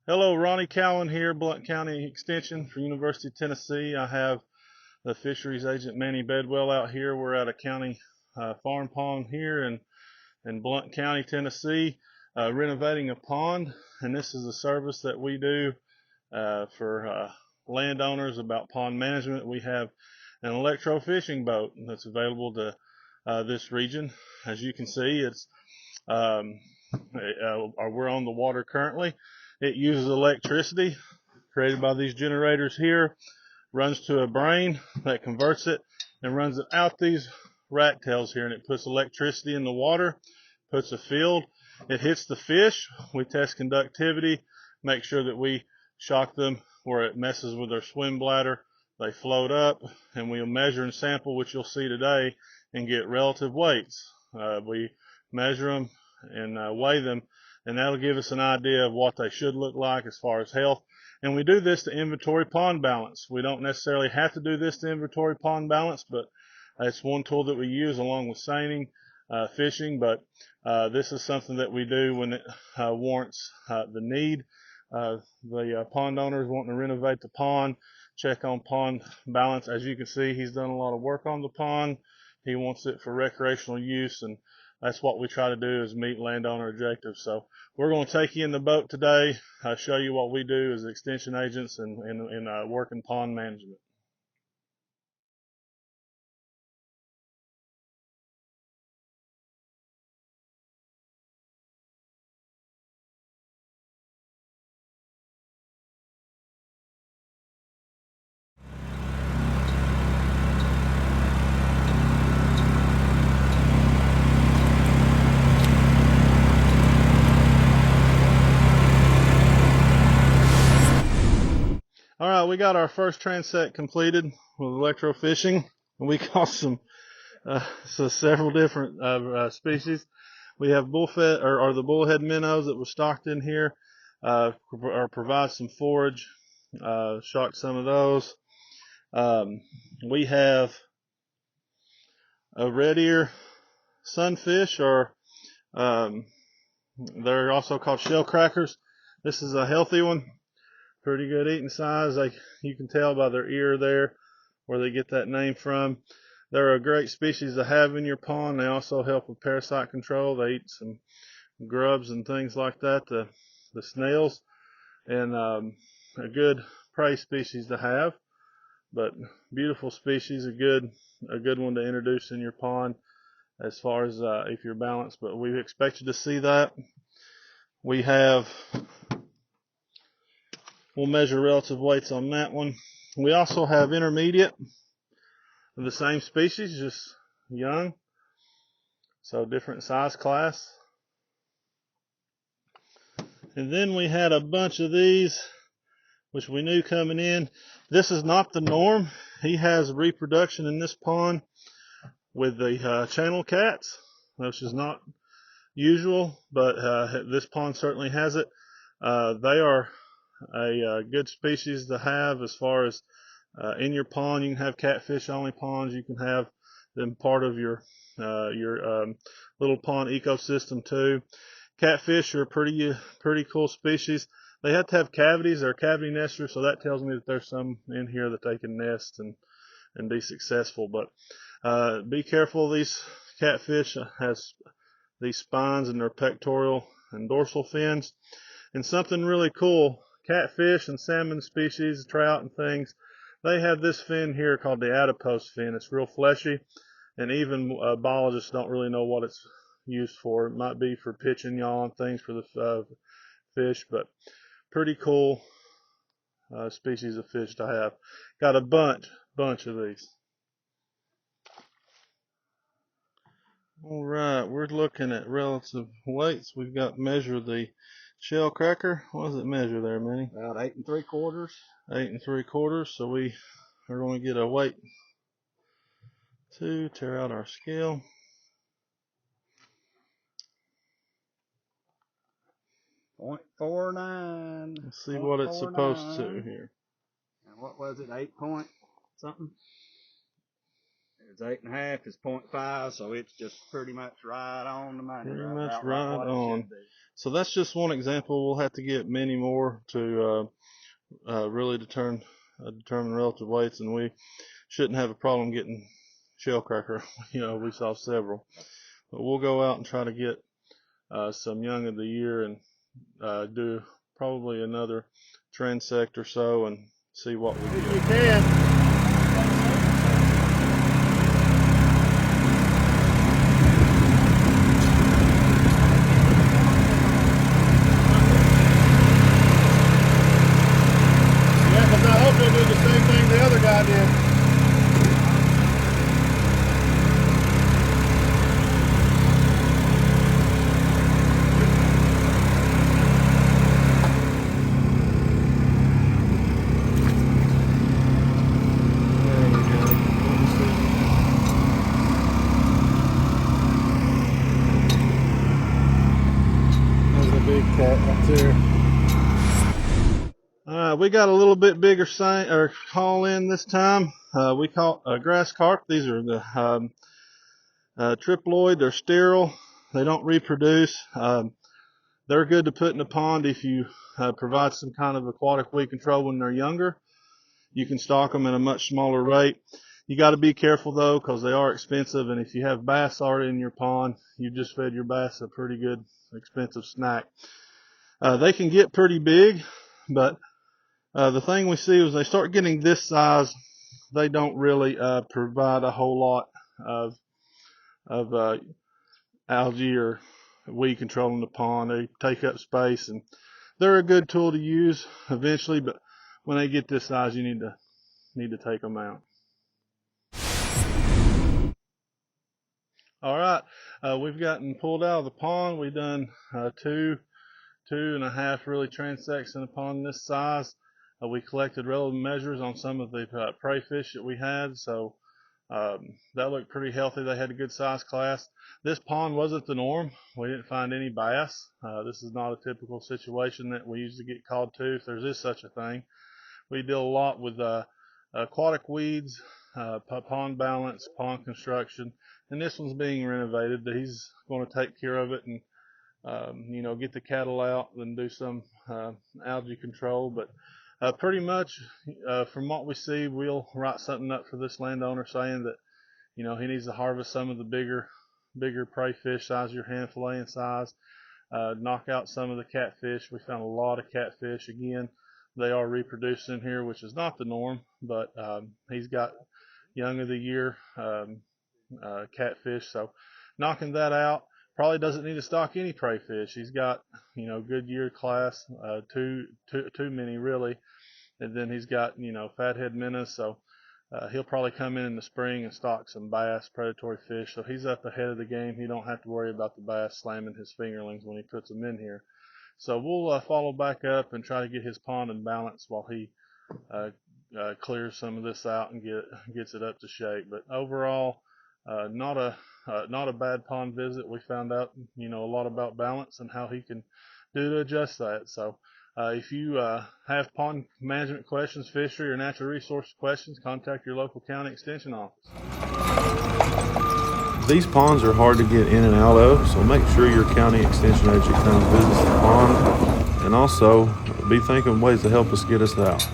Hello, Ronnie Cowan here, Blount County Extension for University of Tennessee. I have the fisheries agent Manny Bedwell out here. We're at a county farm pond here in Blount County, Tennessee, renovating a pond. And this is a service that we do for landowners about pond management. We have an electro-fishing boat that's available to this region. As you can see, it's we're on the water currently. It uses electricity created by these generators here, runs to a brain that converts it and runs it out these rat tails here, and it puts electricity in the water, puts a field. It hits the fish. We test conductivity, make sure that we shock them where it messes with their swim bladder. They float up, and we'll measure and sample, which you'll see today, and get relative weights. We measure them and weigh them, and that'll give us an idea of what they should look like as far as health. And we do this to inventory pond balance. We don't necessarily have to do this to inventory pond balance, but it's one tool that we use along with seining, fishing. But this is something that we do when it warrants the need. The pond owner is wanting to renovate the pond, check on pond balance. As you can see, he's done a lot of work on the pond. He wants it for recreational use, and that's what we try to do, is meet landowner objectives. So we're going to take you in the boat today, show you what we do as extension agents and work in pond management. All right, we got our first transect completed with electro-fishing. We caught several different species. We have bullfed or the bullhead minnows that were stocked in here, or provide some forage. Shocked some of those. We have a red ear sunfish, or they're also called shell crackers. This is a healthy one, pretty good eating size. You can tell by their ear there where they get that name from. They're a great species to have in your pond. They also help with parasite control. They eat some grubs and things like that, the snails, and a good prey species to have. But beautiful species, a good one to introduce in your pond as far as if you're balanced. But we expected to see that. We'll measure relative weights on that one. We also have intermediate of the same species, just young, so different size class. And then we had a bunch of these, which we knew coming in. This is not the norm. He has reproduction in this pond with the channel cats, which is not usual, but this pond certainly has it. They are a good species to have as far as in your pond. You can have catfish only ponds. You can have them part of your little pond ecosystem too. Catfish are pretty cool species. They have to have cavities. They're cavity nesters, so that tells me that there's some in here that they can nest and be successful. But be careful. These catfish has these spines in their pectoral and dorsal fins. And something really cool, catfish and salmon species, trout and things, they have this fin here called the adipose fin. It's real fleshy, and even biologists don't really know what it's used for. It might be for pitch and yaw and things for the fish, but pretty cool species of fish to have. Got a bunch of these. All right, we're looking at relative weights. We've got measure the shell cracker. What does it measure there, Manny? About 8 3/4. 8 3/4. So we are going to get a weight to tear out our scale. 0.49. Let's see what it's supposed to here. And what was it? 8 point something? It's 8.5, it's 0.5, so it's just pretty much right on the money. Pretty Right much about right what it on. should be. So that's just one example. We'll have to get many more to really determine relative weights, and we shouldn't have a problem getting shellcracker. We saw several, but we'll go out and try to get some young of the year and do probably another transect or so and see what we get. You can. I hope they do the same thing the other guy did. There we go. There's a big cat up there. We got a little bit bigger call in this time. We caught grass carp. These are the triploid. They're sterile. They don't reproduce. They're good to put in a pond if you provide some kind of aquatic weed control when they're younger. You can stock them at a much smaller rate. You got to be careful though, because they are expensive, and if you have bass already in your pond, you just fed your bass a pretty good expensive snack. They can get pretty big, but the thing we see is they start getting this size, they don't really provide a whole lot of algae or weed control in the pond. They take up space, and they're a good tool to use eventually, but when they get this size, you need to take them out. All right, we've gotten pulled out of the pond. We've done 2.5 really transects in a pond this size. We collected relative measures on some of the prey fish that we had, so that looked pretty healthy. They had a good size class. This pond wasn't the norm. We didn't find any bass. This is not a typical situation that we usually get called to, if there is such a thing. We deal a lot with aquatic weeds, pond balance, pond construction, and this one's being renovated. He's going to take care of it and get the cattle out and do some algae control. But pretty much from what we see, we'll write something up for this landowner saying that he needs to harvest some of the bigger prey fish, size your hand filleting size, knock out some of the catfish. We found a lot of catfish. Again, they are reproducing here, which is not the norm, but he's got young of the year catfish, so knocking that out. Probably doesn't need to stock any prey fish. He's got, good year class, too many really. And then he's got, fathead minnows. So he'll probably come in the spring and stock some bass, predatory fish. So he's up ahead of the game. He don't have to worry about the bass slamming his fingerlings when he puts them in here. So we'll follow back up and try to get his pond in balance while he clears some of this out and gets it up to shape. But overall, not a bad pond visit. We found out, a lot about balance and how he can do to adjust that. So if you have pond management questions, fishery, or natural resource questions, contact your local county extension office. These ponds are hard to get in and out of, so make sure your county extension agent comes visits the pond, and also be thinking of ways to help us get us out.